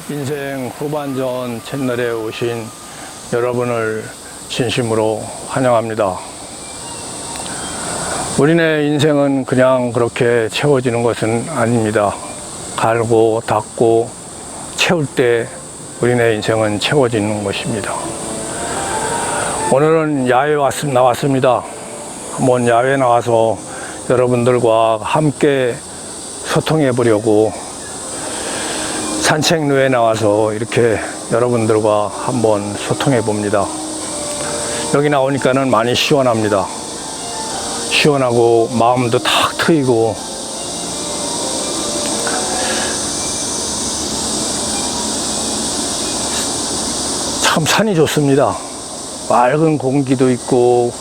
인생 후반전 채널에 오신 여러분을 진심으로 환영합니다. 우리네 인생은 그냥 그렇게 채워지는 것은 아닙니다. 갈고 닦고 채울 때 우리네 인생은 채워지는 것입니다. 오늘은 야외 나왔습니다. 한번 야외 나와서 여러분들과 함께 소통해 보려고 산책로에 나와서 이렇게 여러분들과 한번 소통해 봅니다. 여기 나오니까는 많이 시원합니다. 시원하고 마음도 탁 트이고 참 산이 좋습니다. 맑은 공기도 있고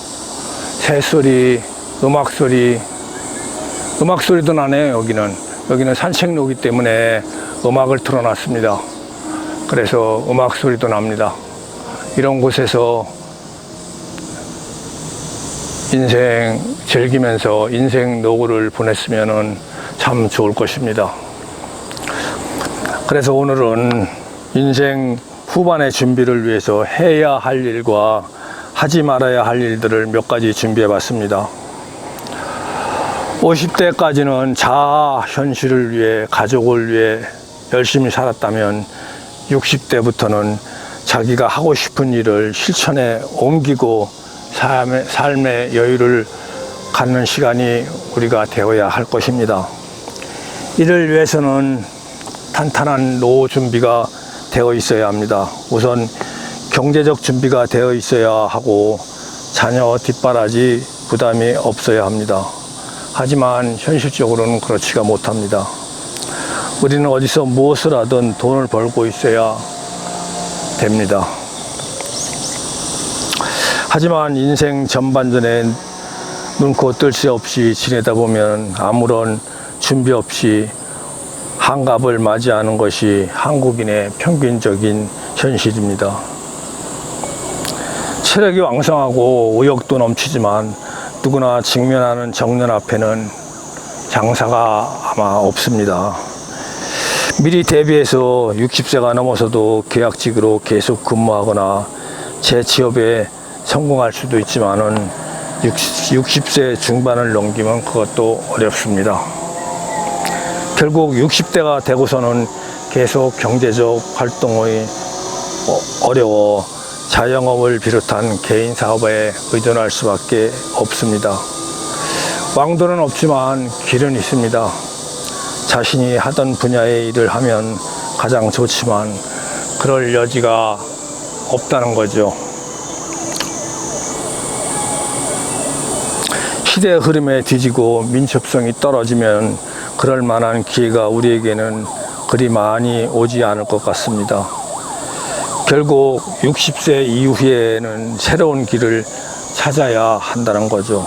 새소리, 음악소리도 나네요. 여기는 산책로이기 때문에 음악을 틀어놨습니다. 그래서 음악소리도 납니다. 이런 곳에서 인생 즐기면서 인생 노고를 보냈으면 참 좋을 것입니다. 그래서 오늘은 인생 후반의 준비를 위해서 해야 할 일과 하지 말아야 할 일들을 몇 가지 준비해 봤습니다. 50대까지는 자아 현실을 위해, 가족을 위해 열심히 살았다면 60대부터는 자기가 하고 싶은 일을 실천에 옮기고 삶의 여유를 갖는 시간이 우리가 되어야 할 것입니다. 이를 위해서는 탄탄한 노후 준비가 되어 있어야 합니다. 우선 경제적 준비가 되어 있어야 하고 자녀 뒷바라지 부담이 없어야 합니다. 하지만 현실적으로는 그렇지가 못합니다. 우리는 어디서 무엇을 하든 돈을 벌고 있어야 됩니다. 하지만 인생 전반전에 눈코 뜰 새 없이 지내다 보면 아무런 준비 없이 한갑을 맞이하는 것이 한국인의 평균적인 현실입니다. 체력이 왕성하고 의욕도 넘치지만 누구나 직면하는 정년 앞에는 장사가 아마 없습니다. 미리 대비해서 60세가 넘어서도 계약직으로 계속 근무하거나 재취업에 성공할 수도 있지만은 60세 중반을 넘기면 그것도 어렵습니다. 결국 60대가 되고서는 계속 경제적 활동이 어려워 자영업을 비롯한 개인 사업에 의존할 수밖에 없습니다. 왕도는 없지만 길은 있습니다. 자신이 하던 분야의 일을 하면 가장 좋지만 그럴 여지가 없다는 거죠. 시대의 흐름에 뒤지고 민첩성이 떨어지면 그럴 만한 기회가 우리에게는 그리 많이 오지 않을 것 같습니다. 결국 60세 이후에는 새로운 길을 찾아야 한다는 거죠.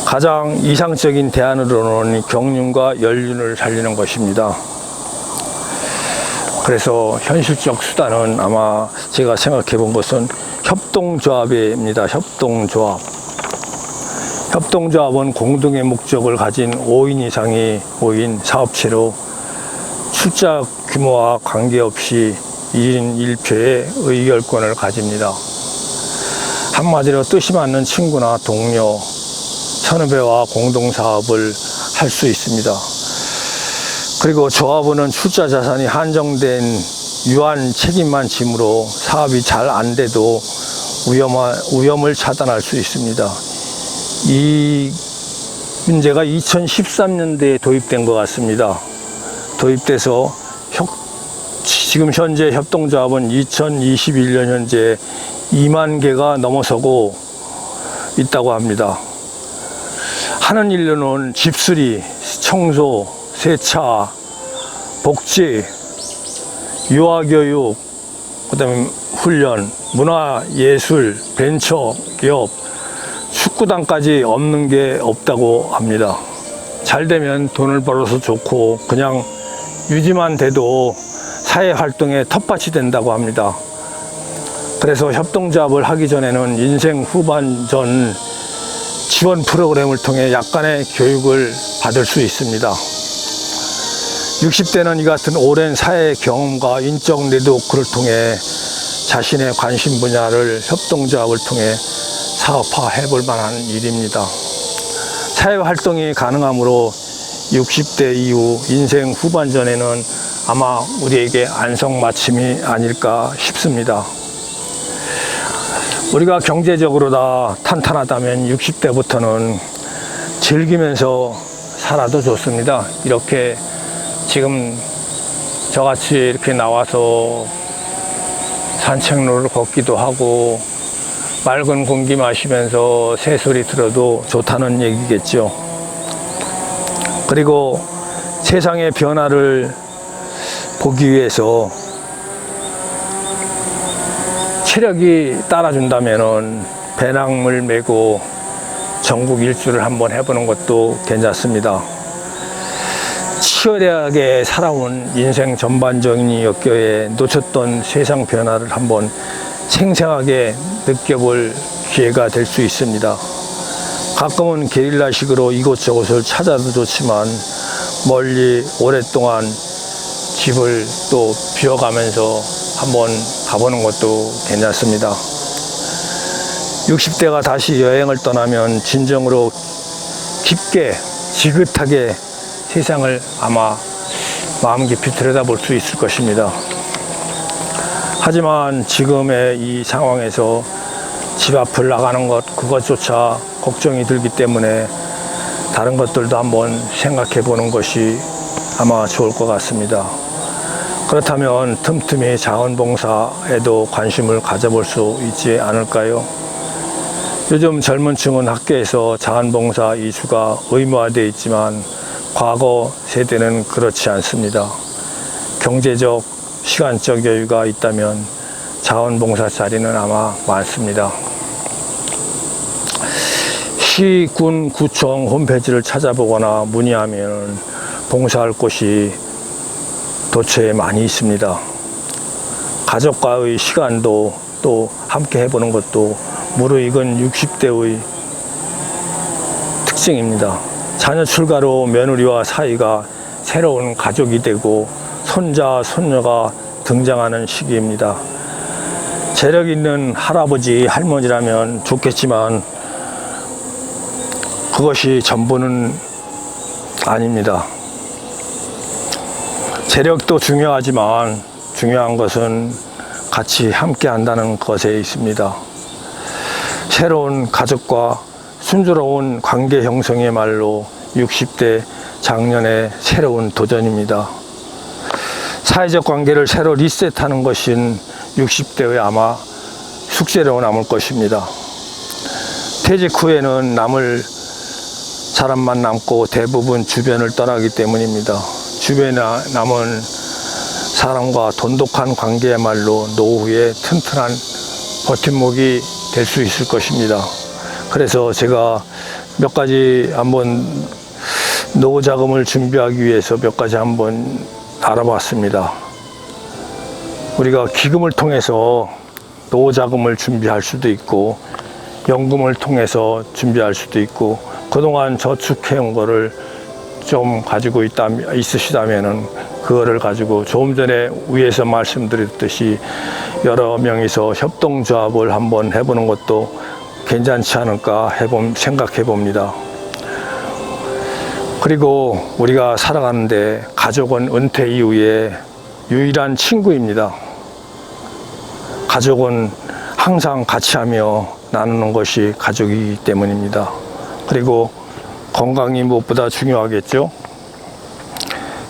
가장 이상적인 대안으로는 경륜과 연륜을 살리는 것입니다. 그래서 현실적 수단은 아마 제가 생각해 본 것은 협동조합입니다. 협동조합은 공동의 목적을 가진 5인 이상이 모인 사업체로 출자 규모와 관계없이 1인 1표의 의결권을 가집니다. 한마디로 뜻이 맞는 친구나 동료, 선후배와 공동사업을 할 수 있습니다. 그리고 조합원은 출자 자산이 한정된 유한 책임만 지므로 사업이 잘 안 돼도 위험을 차단할 수 있습니다. 이 문제가 2013년대에 도입된 것 같습니다. 도입돼서 지금 현재 협동조합은 2021년 현재 2만 개가 넘어서고 있다고 합니다. 하는 일로는 집수리, 청소, 세차, 복지, 유아교육, 그다음에 훈련, 문화예술, 벤처기업, 축구단까지 없는 게 없다고 합니다. 잘 되면 돈을 벌어서 좋고 그냥 유지만 돼도 사회활동에 텃밭이 된다고 합니다. 그래서 협동조합을 하기 전에는 인생 후반전 지원 프로그램을 통해 약간의 교육을 받을 수 있습니다. 60대는 이 같은 오랜 사회 경험과 인적 네트워크를 통해 자신의 관심 분야를 협동조합을 통해 사업화해 볼 만한 일입니다. 사회활동이 가능하므로 60대 이후 인생 후반전에는 아마 우리에게 안성맞춤이 아닐까 싶습니다. 우리가 경제적으로 다 탄탄하다면 60대부터는 즐기면서 살아도 좋습니다. 이렇게 지금 저같이 이렇게 나와서 산책로를 걷기도 하고 맑은 공기 마시면서 새소리 들어도 좋다는 얘기겠죠. 그리고 세상의 변화를 보기 위해서 체력이 따라준다면은 배낭을 메고 전국 일주를 한번 해보는 것도 괜찮습니다. 치열하게 살아온 인생 전반적인 역겨에 놓쳤던 세상 변화를 한번 생생하게 느껴볼 기회가 될 수 있습니다. 가끔은 게릴라식으로 이곳저곳을 찾아도 좋지만 멀리 오랫동안 집을 또 비워가면서 한번 가보는 것도 괜찮습니다. 60대가 다시 여행을 떠나면 진정으로 깊게 지긋하게 세상을 아마 마음 깊이 들여다볼 수 있을 것입니다. 하지만 지금의 이 상황에서 집 앞을 나가는 것 그것조차 걱정이 들기 때문에 다른 것들도 한번 생각해 보는 것이 아마 좋을 것 같습니다. 그렇다면 틈틈이 자원봉사에도 관심을 가져볼 수 있지 않을까요? 요즘 젊은 층은 학교에서 자원봉사 이수가 의무화되어 있지만 과거 세대는 그렇지 않습니다. 경제적, 시간적 여유가 있다면 자원봉사 자리는 아마 많습니다. 시, 군, 구청 홈페이지를 찾아보거나 문의하면 봉사할 곳이 도처에 많이 있습니다. 가족과의 시간도 또 함께 해보는 것도 무르익은 60대의 특징입니다. 자녀 출가로 며느리와 사이가 새로운 가족이 되고 손자, 손녀가 등장하는 시기입니다. 재력 있는 할아버지, 할머니라면 좋겠지만 그것이 전부는 아닙니다. 재력도 중요하지만 중요한 것은 같이 함께 한다는 것에 있습니다. 새로운 가족과 순조로운 관계 형성이야말로 60대 장년의 새로운 도전입니다. 사회적 관계를 새로 리셋하는 것인 60대의 아마 숙제로 남을 것입니다. 퇴직 후에는 남을 사람만 남고 대부분 주변을 떠나기 때문입니다. 주변에 남은 사람과 돈독한 관계야말로 노후에 튼튼한 버팀목이 될 수 있을 것입니다. 그래서 제가 몇 가지 한번 노후 자금을 준비하기 위해서 몇 가지 한번 알아봤습니다. 우리가 기금을 통해서 노후 자금을 준비할 수도 있고 연금을 통해서 준비할 수도 있고 그동안 저축해온 거를 좀 가지고 있으시다면은 그거를 가지고 조금 전에 위에서 말씀드렸듯이 여러 명이서 협동조합을 한번 해보는 것도 괜찮지 않을까 생각해 봅니다. 그리고 우리가 살아가는데 가족은 은퇴 이후에 유일한 친구입니다. 가족은 항상 같이 하며 나누는 것이 가족이기 때문입니다. 그리고 건강이 무엇보다 중요하겠죠.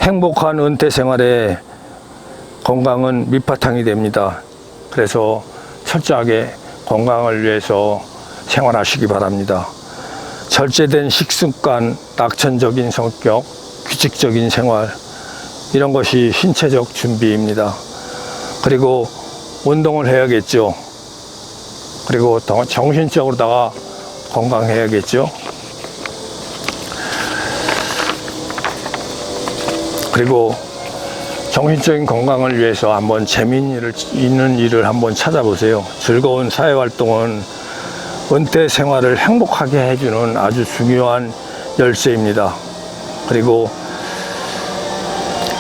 행복한 은퇴 생활에 건강은 밑바탕이 됩니다. 그래서 철저하게 건강을 위해서 생활하시기 바랍니다. 절제된 식습관, 낙천적인 성격, 규칙적인 생활 이런 것이 신체적 준비입니다. 그리고 운동을 해야겠죠. 그리고 정신적으로다가 건강해야겠죠. 그리고 정신적인 건강을 위해서 한번 재미있는 일을 한번 찾아보세요. 즐거운 사회활동은 은퇴 생활을 행복하게 해주는 아주 중요한 열쇠입니다. 그리고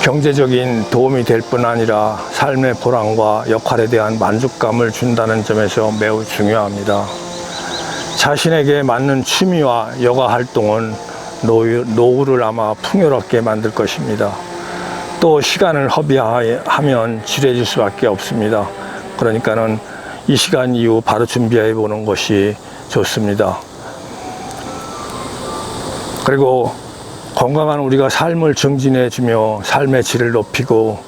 경제적인 도움이 될 뿐 아니라 삶의 보람과 역할에 대한 만족감을 준다는 점에서 매우 중요합니다. 자신에게 맞는 취미와 여가 활동은 노후를 아마 풍요롭게 만들 것입니다. 또 시간을 허비하면 지레질 수밖에 없습니다. 그러니까는 이 시간 이후 바로 준비해 보는 것이 좋습니다. 그리고 건강한 우리가 삶을 증진해 주며 삶의 질을 높이고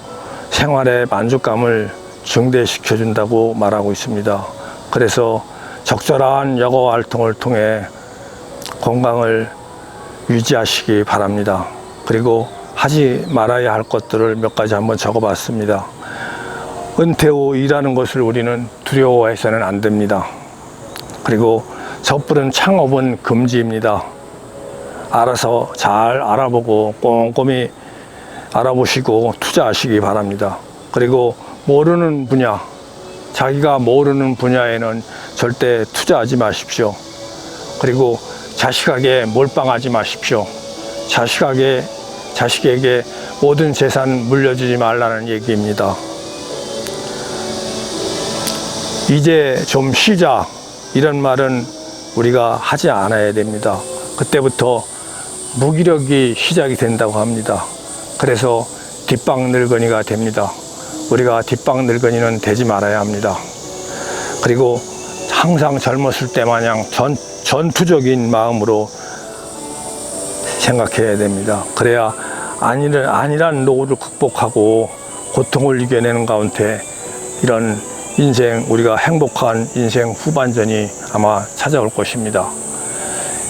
생활의 만족감을 증대시켜 준다고 말하고 있습니다. 그래서 적절한 여가 활동을 통해 건강을 유지하시기 바랍니다. 그리고 하지 말아야 할 것들을 몇 가지 한번 적어 봤습니다. 은퇴 후 일하는 것을 우리는 두려워해서는 안 됩니다. 그리고 섣부른 창업은 금지입니다. 알아서 잘 알아보고 꼼꼼히 알아보시고 투자하시기 바랍니다. 그리고 모르는 분야, 자기가 모르는 분야에는 절대 투자하지 마십시오. 그리고 자식에게 몰빵하지 마십시오. 자식에게 모든 재산 물려주지 말라는 얘기입니다. 이제 좀 쉬자, 이런 말은 우리가 하지 않아야 됩니다. 그때부터 무기력이 시작이 된다고 합니다. 그래서 뒷방 늙은이가 됩니다. 우리가 뒷방 늙은이는 되지 말아야 합니다. 그리고 항상 젊었을 때 마냥 전투적인 마음으로 생각해야 됩니다. 그래야 안일한 노후를 극복하고 고통을 이겨내는 가운데 이런 우리가 행복한 인생 후반전이 아마 찾아올 것입니다.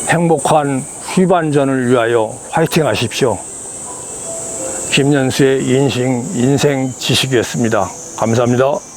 행복한 후반전을 위하여 화이팅 하십시오. 김연수의 인생 지식이었습니다. 감사합니다.